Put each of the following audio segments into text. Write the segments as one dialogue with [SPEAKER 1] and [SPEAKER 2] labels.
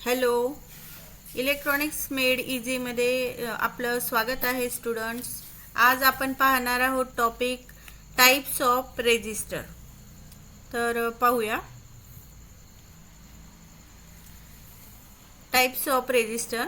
[SPEAKER 1] Hello, electronics made इझीमध्ये आपलं स्वागत आहे स्टुडंट्स. आज आपण पाहणार आहोत टॉपिक टाईप्स ऑफ रेजिस्टर. तर पाहूया. Types of resistor.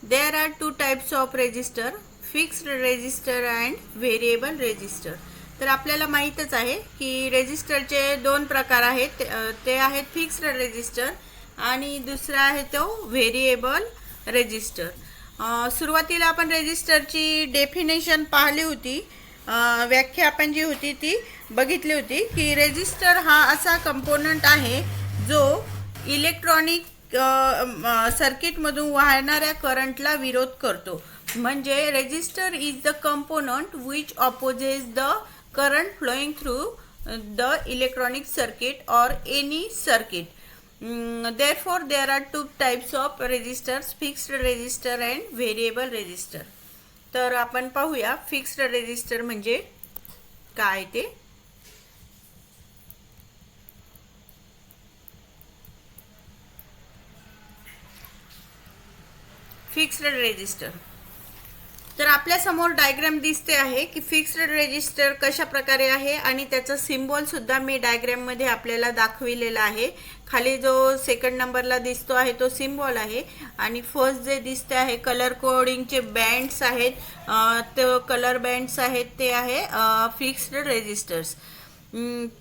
[SPEAKER 1] There are two types of resistor, fixed resistor and variable resistor. तर आपल्याला माहीतच आहे की रेजिस्टरचे दोन प्रकार आहेत. ते आहेत फिक्स्ड रेजिस्टर आणि दुसरा आहे तो व्हेरिएबल रेजिस्टर. सुरुवातीला आपण रेजिस्टरची डेफिनेशन पाहिली होती. व्याख्या आपण जी होती ती बघितली होती की रेजिस्टर हा असा कंपोनंट आहे जो इलेक्ट्रॉनिक सर्किटमधून वाहणाऱ्या करंटला विरोध करतो. म्हणजे resistor is the component which opposes the current flowing through the electronic circuit or any circuit. Therefore there are two types of resistors, fixed resistor and variable resistor. तर आपण पाहूया फिक्स्ड रेजिस्टर म्हणजे काय ते. Fixed resistor. तर आपल्या समोर diagram दिसते आहे की फिक्स्ड रेजिस्टर कशा प्रकारे आहे आणि त्याचा सिम्बॉल सुद्धा मी डायग्राम मध्ये आपल्याला दाखविलेला आहे. खाली जो सेकंड नंबरला दिसतो आहे तो सिम्बॉल आहे आणि फर्स्ट जे दिसते आहे कलर कोडिंगचे बँड्स आहेत, ते कलर बँड्स आहेत ते आहे फिक्स्ड रेजिस्टर्स.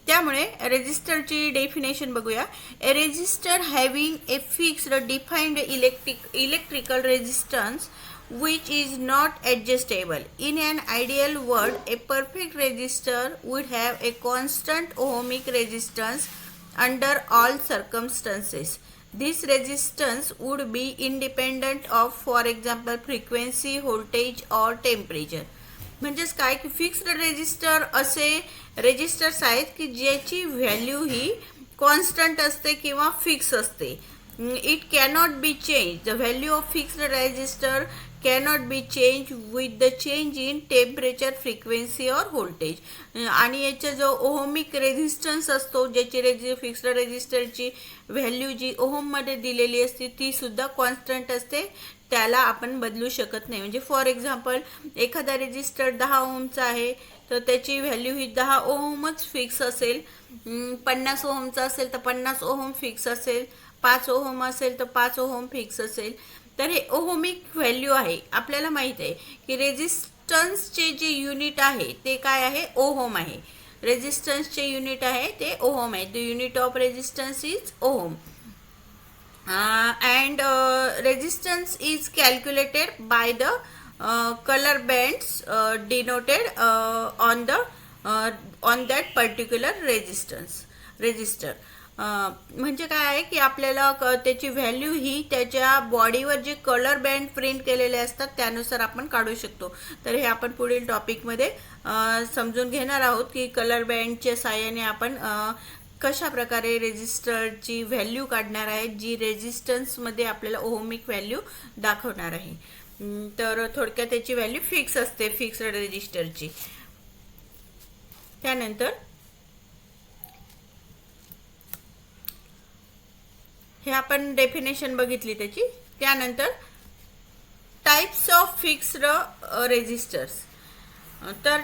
[SPEAKER 1] त्यामुळे रेजिस्टरची डेफिनेशन बघूया. A resistor having a fixed defined electrical resistance which is not adjustable. In an ideal world, a perfect resistor would have a constant ohmic resistance under all circumstances. This resistance would be independent of, for example, frequency, voltage or temperature. म्हणजेच काय की fixed resistor असे resistors आहेत की ज्याची value ही constant असते किंवा fix असते. It cannot be change. The value of fixed resistor cannot be changed with the change in temperature, frequency or voltage. आणि याचा जो ओहमिक रेझिस्टन्स असतो, ज्याची फिक्स्ड रेजिस्टरची व्हॅल्यू जी ओहममध्ये दिलेली असते ती सुद्धा कॉन्स्टंट असते, त्याला आपण बदलू शकत नाही. म्हणजे फॉर एक्झाम्पल एखादा रेजिस्टर 10 ओहमचा आहे तर त्याची व्हॅल्यू ही 10 ओहमच फिक्स असेल. 50 ओहमचा असेल तर 50 ओहम फिक्स असेल, 5 ओहम असेल तर 5 ओहम फिक्स असेल. तर हे ओहमिक व्हॅल्यू आहे. आपल्याला माहित आहे की रेजिस्टन्सचे जे युनिट आहे ते काय आहे, ओहम आहे. रेजिस्टन्सचे युनिट आहे ते ओहम आहे. The unit of resistance is ohm. And resistance is calculated by the colour bands denoted on that particular resistor. म्हणजे काय आहे की आपल्याला त्याची व्हॅल्यू ही त्याच्या बॉडीवर जे कलर बँड प्रिंट केलेले असतात त्यानुसार आपण काढू शकतो. तर हे आपण पुढील टॉपिकमध्ये समजून घेणार आहोत की कलर बँडच्या साहाय्याने आपण कशा प्रकारे रेजिस्टरची व्हॅल्यू काढणार आहे जी रेजिस्टन्समध्ये आपल्याला ओहमिक व्हॅल्यू दाखवणार आहे. तर थोडक्यात त्याची व्हॅल्यू फिक्स असते फिक्स्ड रेजिस्टरची. त्यानंतर हे आपण डेफिनेशन बघितली त्याची. त्यानंतर टाइप्स ऑफ फिक्स्ड रेजिस्टर्स. तर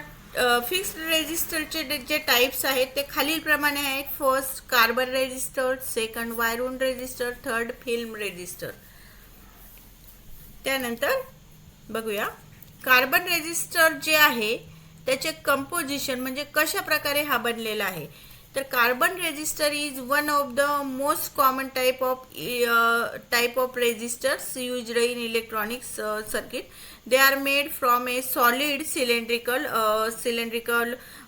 [SPEAKER 1] फिक्स्ड रेजिस्टरचे जे टाइप्स आहेत ते खालीलप्रमाणे आहेत. First carbon resistor, second wirewound resistor, third film resistor. त्यानंतर बघूया कार्बन रेजिस्टर जे आहे त्याचे कंपोजिशन म्हणजे कशा प्रकारे हा बनलेला आहे. तर carbon resistor is one of the most common type of resistors used in electronics circuit. They are made from a solid cylindrical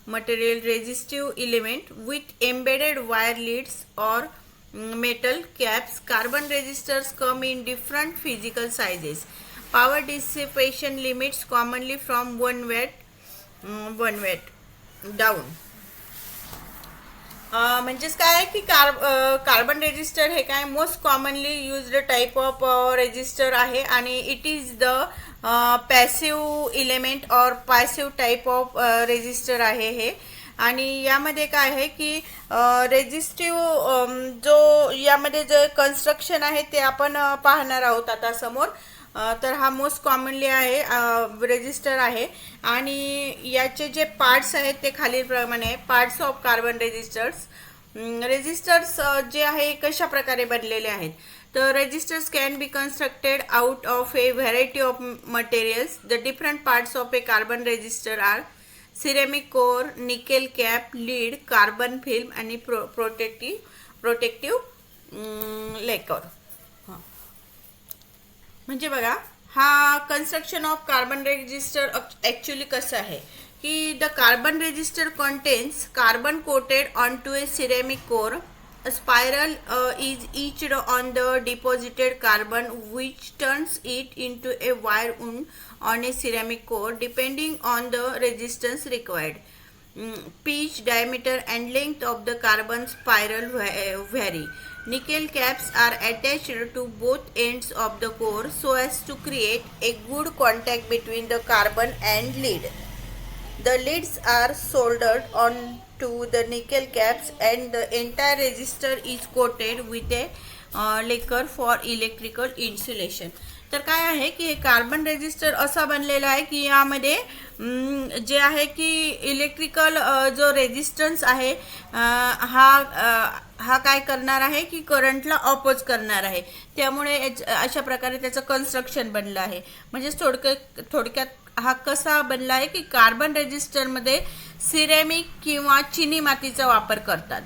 [SPEAKER 1] material resistive element with embedded wire leads or metal caps. Carbon resistors come in different physical sizes. Power dissipation limits commonly from 1 watt down. म्हणजेच काय आहे की carbon resistor हे काय most commonly used type of resistor आहे आणि it is the passive element और passive type of resistor आहे हे. आणि यामध्ये काय आहे की रेजिस्टिव्ह जो यामध्ये जे कन्स्ट्रक्शन आहे ते आपण पाहणार आहोत आता समोर. तर हा मोस्ट कॉमनली आहे रेजिस्टर आहे आणि याचे जे पार्ट्स आहेत ते खालीलप्रमाणे आहे. Parts of carbon resistors. Resistors जे आहे कशा प्रकारे बनलेले आहेत तर resistors can be constructed out of a variety of materials. The different parts of a carbon resistor are ceramic core, nickel cap, lead, carbon film आणि प्रोटेक्टिव्ह लेकर. म्हणजे बघा हा construction of carbon resistor actually कसं आहे की the carbon resistor contains carbon coated onto a ceramic core. A spiral is etched on the deposited carbon, which turns it into a wire wound on a ceramic core depending on the resistance required. Pitch, diameter and length of the carbon spiral vary. Nickel caps are attached to both ends of the core so as to create a good contact between the carbon and lead. The leads are soldered onto the nickel caps and the entire resistor is coated with a lacquer for electrical insulation. तर काय आहे की हे carbon resistor असा बनलेला आहे की यामध्ये जे आहे की इलेक्ट्रिकल जो रेजिस्टन्स आहे हा काय करणार आहे की करंटला ऑपोज करणार आहे. त्यामुळे अशा प्रकारे त्याचं कन्स्ट्रक्शन बनलं आहे. म्हणजे थोडक्यात हा कसा बनला आहे की कार्बन रेजिस्टरमध्ये सिरेमिक किंवा चिनी मातीचा वापर करतात.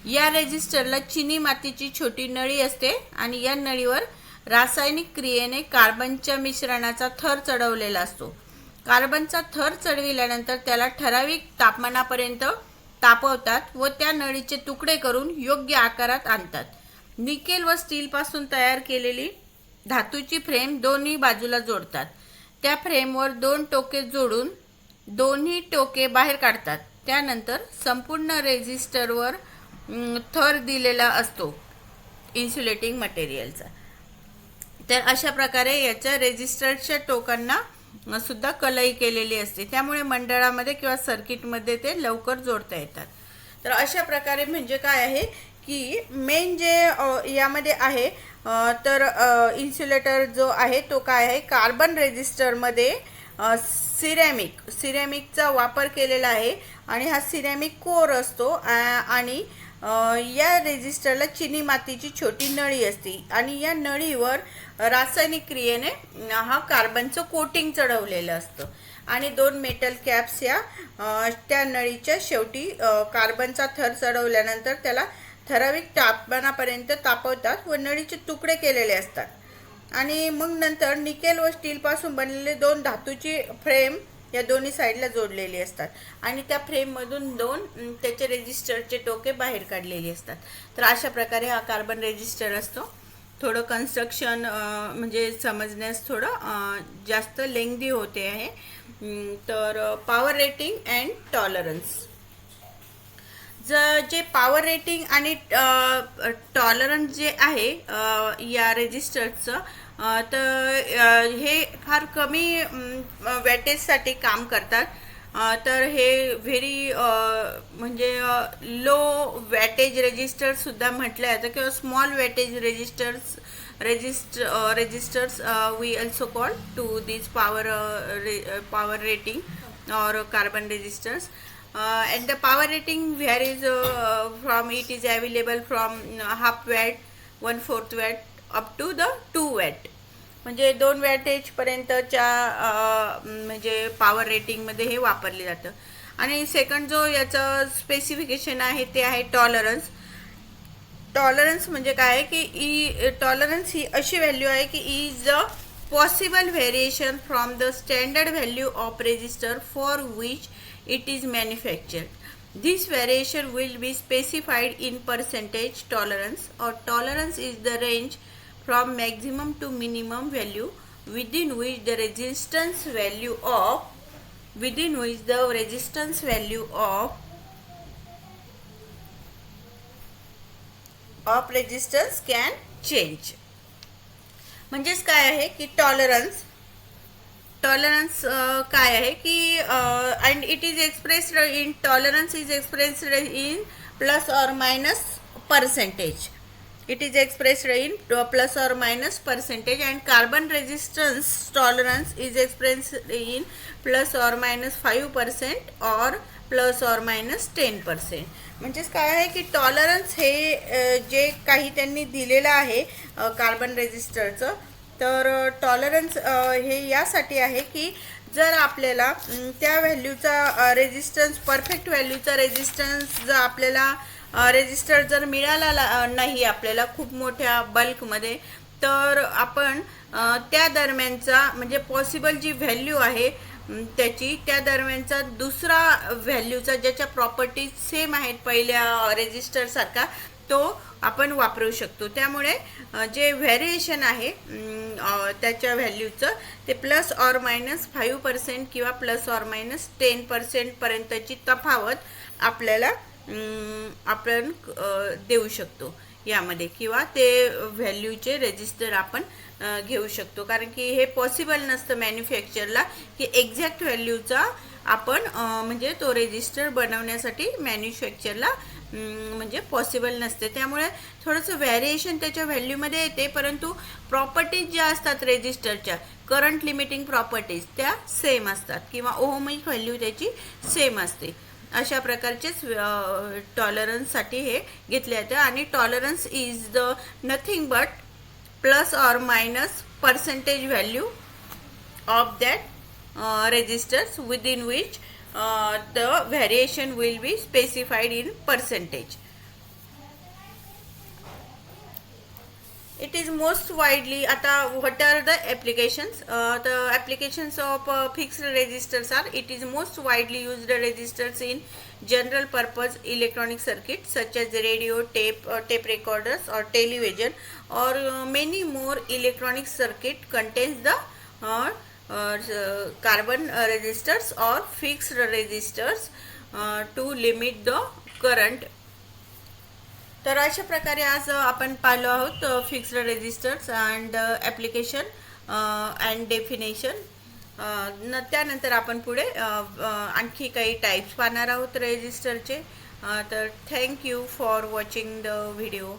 [SPEAKER 1] या रेजिस्टरला चिनी मातीची छोटी नळी असते आणि या नळीवर रासायनिक क्रियेने कार्बनच्या मिश्रणाचा थर चढवलेला असतो. कार्बनचा थर चढविल्यानंतर त्याला ठराविक तापमानापर्यंत तापवतात व त्या नळीचे तुकडे करून योग्य आकारात आणतात. निकेल व स्टीलपासून तयार केलेली धातूची फ्रेम दोन्ही बाजूला जोडतात. त्या फ्रेमवर 2 टोके जोडून दोन्ही टोके बाहेर काढतात. त्यानंतर संपूर्ण रेजिस्टरवर थर दिलेला असतो इन्सुलेटिंग मटेरियलचा. तर अशा प्रकारे याच्या रेजिस्टरच्या टोकांना सुद्धा कलई केलेली असते. त्यामुळे मंडळामध्ये किंवा सर्किटमध्ये ते लवकर जोडता येतात. तर अशा प्रकारे म्हणजे काय आहे की मेन जे यामध्ये आहे तर इन्सुलेटर जो आहे तो काय आहे कार्बन रेजिस्टरमध्ये सिरॅमिकचा वापर केलेला आहे आणि हा सिरॅमिक कोर असतो आणि या रेजिस्टरला चिनी मातीची छोटी नळी असते आणि या नळीवर रासायनिक क्रियेने हा कार्बनचं कोटिंग चढवलेलं असतं आणि 2 मेटल कॅप्स या त्या नळीच्या शेवटी कार्बनचा थर चढवल्यानंतर त्याला ठराविक तापमानापर्यंत तापवतात व नळीचे तुकडे केलेले असतात. आणि मग नंतर निकेल व स्टीलपासून बनलेले 2 धातूची फ्रेम या दोन्ही साईडला जोडलेली असतात आणि त्या फ्रेममधून 2 त्याचे रेजिस्टरचे टोके बाहेर काढलेले असतात. तर अशा प्रकारे हा कार्बन रेजिस्टर असतो. थोडं कन्स्ट्रक्शन म्हणजे समजण्यास थोडं जास्त लेंदी होते आहे. तर पॉवर रेटिंग अँड टॉलरन्स. जे पॉवर रेटिंग आणि टॉलरन्स जे आहे या रेजिस्टरचं तर हे फार कमी वॅटेजसाठी काम करतात. तर हे व्हेरी म्हणजे लो वॅटेज रेजिस्टरसुद्धा म्हटलं जातं किंवा small wattage resistors we also call to this power rating और carbon resistors. And the power rating varies from it is available from half watt, 1/4 watt up to the 2 watt. म्हणजे 2 वॅटेजपर्यंतच्या म्हणजे power रेटिंगमध्ये हे वापरले जातं. आणि सेकंड जो याचं specification आहे ते आहे टॉलरन्स. टॉलरन्स म्हणजे काय आहे की टॉलरन्स ही अशी व्हॅल्यू आहे की is the possible variation from the standard value of resistor for which it is manufactured. This variation will be specified in percentage tolerance, or tolerance is the range from maximum to minimum value within which the resistance value of resistance can change. म्हणजेच काय आहे की tolerance tolerance काय आहे की and it is expressed in tolerance is expressed in plus or minus percentage. It is expressed in plus or minus percentage, and carbon resistance tolerance is expressed in plus or minus 5% or plus or minus 10%. म्हणजेच काय आहे की tolerance हे जे काही त्यांनी दिलेलं आहे कार्बन रेजिस्टरचं, तर टॉलरन्स हे यासाठी आहे की जर आपल्याला त्या व्हॅल्यूचा रेजिस्टन्स, परफेक्ट व्हॅल्यूचा रेजिस्टन्स जर आपल्याला रेजिस्टर जर मिळाला नाही आपल्याला खूप मोठ्या बल्कमध्ये, तर आपण त्या दरम्यानचा म्हणजे पॉसिबल जी व्हॅल्यू आहे त्याची, त्या दरम्यानचा दुसरा व्हॅल्यूचा ज्याच्या प्रॉपर्टीज सेम आहेत पहिल्या रेजिस्टरसारखा, तो आपण वापरू शकतो. त्यामुळे जे व्हेरिएशन आहे त्याच्या व्हॅल्यूचं ते प्लस ऑर मायनस 5% किंवा प्लस ऑर मायनस 10% पर्यंतची तफावत आपल्याला आपण देऊ शकतो यामध्ये, किंवा ते व्हॅल्यूचे रेजिस्टर आपण घेऊ शकतो. कारण की हे पॉसिबल नसतं मॅन्युफॅक्चरला की एक्झॅक्ट व्हॅल्यूचा आपण म्हणजे तो रेजिस्टर बनवण्यासाठी मॅन्युफॅक्चरला म्हणजे पॉसिबल नसते. त्यामुळे थोडंसं व्हॅरिएशन त्याच्या व्हॅल्यूमध्ये येते, परंतु प्रॉपर्टीज ज्या असतात रेजिस्टरच्या, करंट लिमिटिंग प्रॉपर्टीज, त्या सेम असतात किंवा ओहमिक व्हॅल्यू त्याची सेम असते. अशा प्रकारचेच टॉलरन्ससाठी हे घेतले जाते. आणि tolerance is the nothing but plus or minus percentage value of that resistors within which the variation will be specified in percentage. It is most widely, आता what are the applications? The applications of fixed resistors are: it is most widely used resistors in general purpose electronic circuits such as radio, tape recorders or television, or many more electronic circuit contains the carbon resistors or fixed resistors to limit the current. तर अशा प्रकारे आज आपण पाहिलो आहोत fixed resistors and application and definition. त्यानंतर आपण पुढे आणखी काही टाईप्स पाहणार आहोत रेजिस्टरचे. तर thank you for watching the video.